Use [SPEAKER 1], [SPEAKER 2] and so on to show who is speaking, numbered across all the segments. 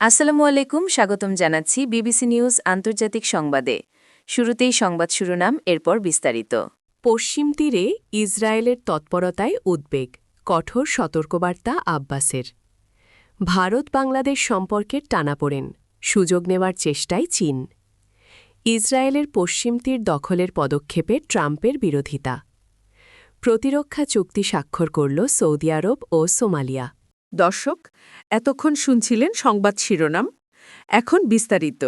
[SPEAKER 1] আসসালামু আলাইকুম, স্বাগতম জানাচ্ছি বিবিসি নিউজ আন্তর্জাতিক সংবাদে। শুরুতেই সংবাদ শিরোনাম, এরপর বিস্তারিত।
[SPEAKER 2] পশ্চিম তীরে ইসরায়েলের তৎপরতায় উদ্বেগ, কঠোর সতর্কবার্তা আব্বাসের। ভারত বাংলাদেশ সম্পর্কের টানাপোড়েন, সুযোগ নেওয়ার চেষ্টায় চীন। ইসরায়েলের পশ্চিম তীর দখলের পদক্ষেপে ট্রাম্পের বিরোধিতা। প্রতিরক্ষা চুক্তি স্বাক্ষর করল সৌদি আরব ও সোমালিয়া।
[SPEAKER 3] দর্শক, এতক্ষণ শুনছিলেন সংবাদ শিরোনাম। এখন বিস্তারিত।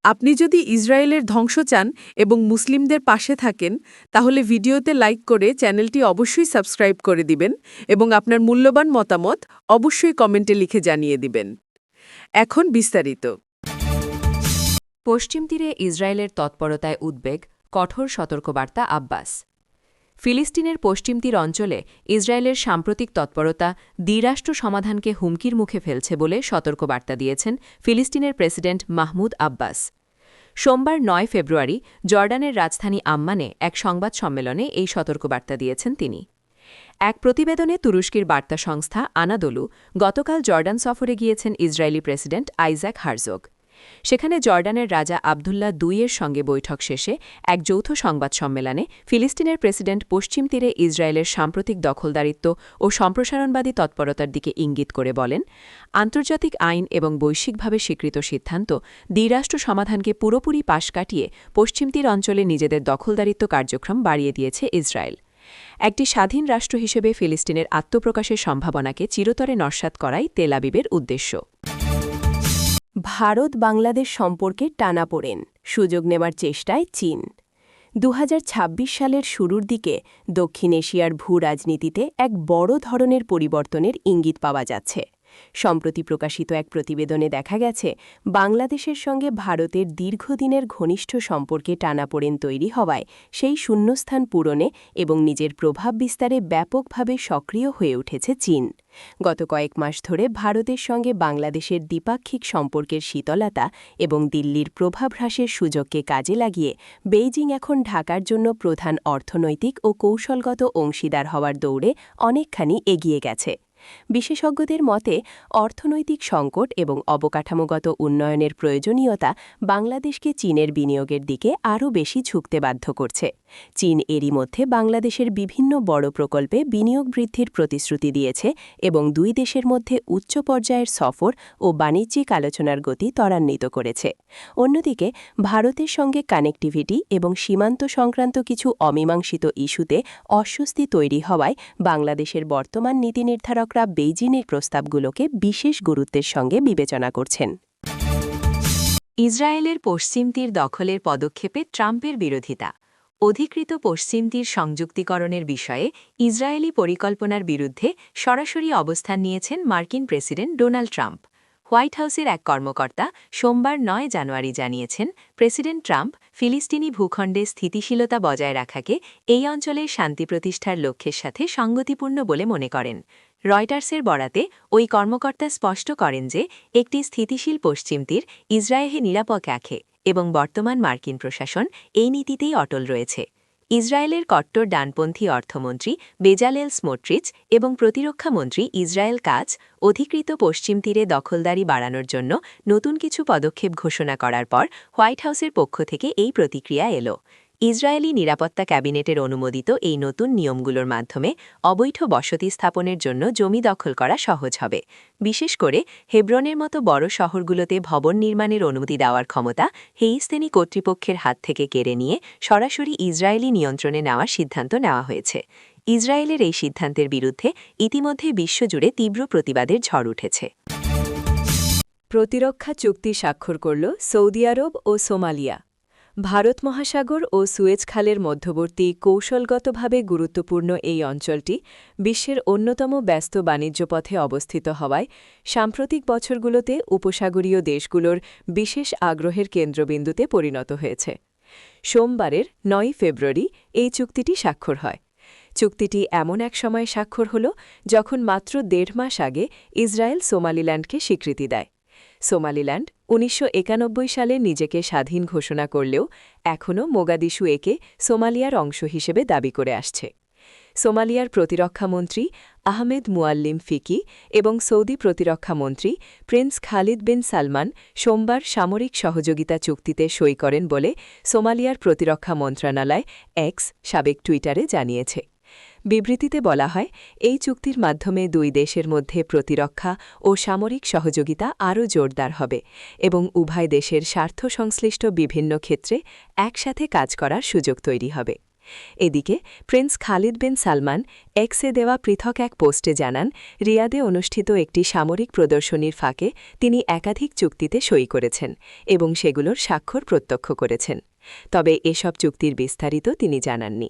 [SPEAKER 3] আপনি যদি ইসরায়েলের ধ্বংস চান এবং মুসলিমদের পাশে থাকেন, তাহলে ভিডিওতে লাইক করে চ্যানেলটি অবশ্যই সাবস্ক্রাইব করে দিবেন এবং আপনার মূল্যবান মতামত অবশ্যই কমেন্টে লিখে জানিয়ে দিবেন। এখন বিস্তারিত।
[SPEAKER 2] পশ্চিম তীরে ইসরায়েলের তৎপরতায় উদ্বেগ, কঠোর সতর্কবার্তা আব্বাস। ফিলিস্তিনের পশ্চিম তীর অঞ্চলে ইসরায়েলের সাম্প্রতিক তৎপরতা দ্বিরাষ্ট্র সমাধানকে হুমকির মুখে ফেলছে বলে সতর্কবার্তা দিয়েছেন ফিলিস্তিনের প্রেসিডেন্ট মাহমুদ আব্বাস। সোমবার ৯ ফেব্রুয়ারি জর্ডানের রাজধানী আম্মানে এক সংবাদ সম্মেলনে এই সতর্কবার্তা দিয়েছেন তিনি। এক প্রতিবেদনে তুরস্কের বার্তা সংস্থা আনাদোলু গতকাল জর্ডান সফরে গিয়েছেন ইসরায়েলি প্রেসিডেন্ট আইজ্যাক হারজোগ। সেখানে জর্ডানের রাজা আবদুল্লাহ দুইয়ের সঙ্গে বৈঠক শেষে এক যৌথ সংবাদ সম্মেলনে ফিলিস্তিনের প্রেসিডেন্ট পশ্চিম তীরে ইসরায়েলের সাম্প্রতিক দখলদারিত্ব ও সম্প্রসারণবাদী তৎপরতার দিকে ইঙ্গিত করে বলেন, আন্তর্জাতিক আইন এবং বৈশ্বিকভাবে স্বীকৃত সিদ্ধান্ত দ্বিরাষ্ট্র সমাধানকে পুরোপুরি পাশ কাটিয়ে পশ্চিম তীর অঞ্চলে নিজেদের দখলদারিত্ব কার্যক্রম বাড়িয়ে দিয়েছে ইসরায়েল। একটি স্বাধীন রাষ্ট্র হিসেবে ফিলিস্তিনের আত্মপ্রকাশের সম্ভাবনাকে চিরতরে নস্যাৎ করাই তেল আবিবের উদ্দেশ্য। ভারত বাংলাদেশ সম্পর্কে টানাপোড়েন, সুযোগ নেওয়ার চেষ্টায় চীন। ২০২৬ সালের শুরুর দিকে দক্ষিণ এশিয়ার ভূ-রাজনীতিতে এক বড় ধরনের পরিবর্তনের ইঙ্গিত পাওয়া যাচ্ছে। সম্প্রতি প্রকাশিত এক প্রতিবেদনে দেখা গেছে, বাংলাদেশের সঙ্গে ভারতের দীর্ঘদিনের ঘনিষ্ঠ সম্পর্কে টানাপোড়েন তৈরি হওয়ায় সেই শূন্যস্থান পূরণে এবং নিজের প্রভাব বিস্তারে ব্যাপকভাবে সক্রিয় হয়ে উঠেছে চীন। গত কয়েক মাস ধরে ভারতের সঙ্গে বাংলাদেশের দ্বিপাক্ষিক সম্পর্কের শীতলতা এবং দিল্লির প্রভাব হ্রাসের সুযোগকে কাজে লাগিয়ে বেইজিং এখন ঢাকার জন্য প্রধান অর্থনৈতিক ও কৌশলগত অংশীদার হওয়ার দৌড়ে অনেকখানি এগিয়ে গেছে। বিশেষজ্ঞদের মতে, অর্থনৈতিক সংকট এবং অবকাঠামোগত উন্নয়নের প্রয়োজনীয়তা বাংলাদেশকে চীনের বিনিয়োগের দিকে আরও বেশি ঝুঁকতে বাধ্য করছে। চীন এরই মধ্যে বাংলাদেশের বিভিন্ন বড় প্রকল্পে বিনিয়োগ বৃদ্ধির প্রতিশ্রুতি দিয়েছে এবং দুই দেশের মধ্যে উচ্চ পর্যায়ের সফর ও বাণিজ্যিক আলোচনার গতি ত্বরান্বিত করেছে। অন্যদিকে ভারতের সঙ্গে কানেক্টিভিটি এবং সীমান্ত সংক্রান্ত কিছু অমীমাংসিত ইস্যুতে অস্বস্তি তৈরি হওয়ায় বাংলাদেশের বর্তমান নীতি নির্ধারকরা বেইজিংয়ের প্রস্তাবগুলোকে বিশেষ গুরুত্বের সঙ্গে বিবেচনা করছেন।
[SPEAKER 1] ইসরায়েলের পশ্চিম তীর দখলের পদক্ষেপে ট্রাম্পের বিরোধিতা। অধিকৃত পশ্চিম তীর সংযুক্তিকরণের বিষয়ে ইসরায়েলি পরিকল্পনার বিরুদ্ধে সরাসরি অবস্থান নিয়েছেন মার্কিন প্রেসিডেন্ট ডোনাল্ড ট্রাম্প। হোয়াইট হাউসের এক কর্মকর্তা সোমবার ৯ জানুয়ারি জানিয়েছেন, প্রেসিডেন্ট ট্রাম্প ফিলিস্তিনি ভূখণ্ডে স্থিতিশীলতা বজায় রাখাকে এই অঞ্চলের শান্তি প্রতিষ্ঠার লক্ষ্যের সাথে সঙ্গতিপূর্ণ বলে মনে করেন। রয়টার্সের বরাতে ওই কর্মকর্তা স্পষ্ট করেন যে একটি স্থিতিশীল পশ্চিম তীর ইসরায়েলে নিরাপদ রাখে এবং বর্তমান মার্কিন প্রশাসন এই নীতিতেই অটল রয়েছে। ইসরায়েলের কট্টর ডানপন্থী অর্থমন্ত্রী বেজালেল স্মোট্রিচ এবং প্রতিরক্ষা মন্ত্রী ইসরায়েল কাজ অধিকৃত পশ্চিম তীরে দখলদারি বাড়ানোর জন্য নতুন কিছু পদক্ষেপ ঘোষণা করার পর হোয়াইট হাউসের পক্ষ থেকে এই প্রতিক্রিয়া এলো। ইসরায়েলি নিরাপত্তা ক্যাবিনেটের অনুমোদিত এই নতুন নিয়মগুলোর মাধ্যমে অবৈধ বসতি স্থাপনের জন্য জমি দখল করা সহজ হবে। বিশেষ করে হেব্রনের মতো বড় শহরগুলোতে ভবন নির্মাণের অনুমতি দেওয়ার ক্ষমতা ফিলিস্তিনি কর্তৃপক্ষের হাত থেকে কেড়ে নিয়ে সরাসরি ইসরায়েলি নিয়ন্ত্রণে নেওয়ার সিদ্ধান্ত নেওয়া হয়েছে। ইসরায়েলের এই সিদ্ধান্তের বিরুদ্ধে ইতিমধ্যে বিশ্বজুড়ে তীব্র প্রতিবাদের ঝড় উঠেছে।
[SPEAKER 2] প্রতিরক্ষা চুক্তি স্বাক্ষর করল সৌদি আরব ও সোমালিয়া। ভারত মহাসাগর ও সুয়েজ খালের মধ্যবর্তী কৌশলগতভাবে গুরুত্বপূর্ণ এই অঞ্চলটি বিশ্বের অন্যতম ব্যস্ত বাণিজ্যপথে অবস্থিত হওয়ায় সাম্প্রতিক বছরগুলোতে উপসাগরীয় দেশগুলোর বিশেষ আগ্রহের কেন্দ্রবিন্দুতে পরিণত হয়েছে। সোমবারের ৯ ফেব্রুয়ারি এই চুক্তিটি স্বাক্ষর হয়। চুক্তিটি এমন এক সময়ে স্বাক্ষর হল যখন মাত্র ১.৫ মাস আগে ইসরায়েল সোমালিল্যান্ডকে স্বীকৃতি দেয়। সোমালিল্যান্ড ১৯৯১ সালে নিজেকে স্বাধীন ঘোষণা করলেও এখনও মোগাদিশু একে সোমালিয়ার অংশ হিসেবে দাবি করে আসছে। সোমালিয়ার প্রতিরক্ষামন্ত্রী আহমেদ মুয়াল্লিম ফিকি এবং সৌদি প্রতিরক্ষামন্ত্রী প্রিন্স খালিদ বিন সালমান সোমবার সামরিক সহযোগিতা চুক্তিতে সই করেন বলে সোমালিয়ার প্রতিরক্ষা মন্ত্রণালয় এক্স সাবেক টুইটারে জানিয়েছে। বিবৃতিতে বলা হয়, এই চুক্তির মাধ্যমে দুই দেশের মধ্যে প্রতিরক্ষা ও সামরিক সহযোগিতা আরও জোরদার হবে এবং উভয় দেশের স্বার্থ সংশ্লিষ্ট বিভিন্ন ক্ষেত্রে একসাথে কাজ করার সুযোগ তৈরি হবে। এদিকে প্রিন্স খালিদ বিন সালমান এক্সে দেওয়া পৃথক এক পোস্টে জানান, রিয়াদে অনুষ্ঠিত একটি সামরিক প্রদর্শনীর ফাঁকে তিনি একাধিক চুক্তিতে সই করেছেন এবং সেগুলোর স্বাক্ষর প্রত্যক্ষ করেছেন। তবে এসব চুক্তির বিস্তারিত তিনি জানাননি।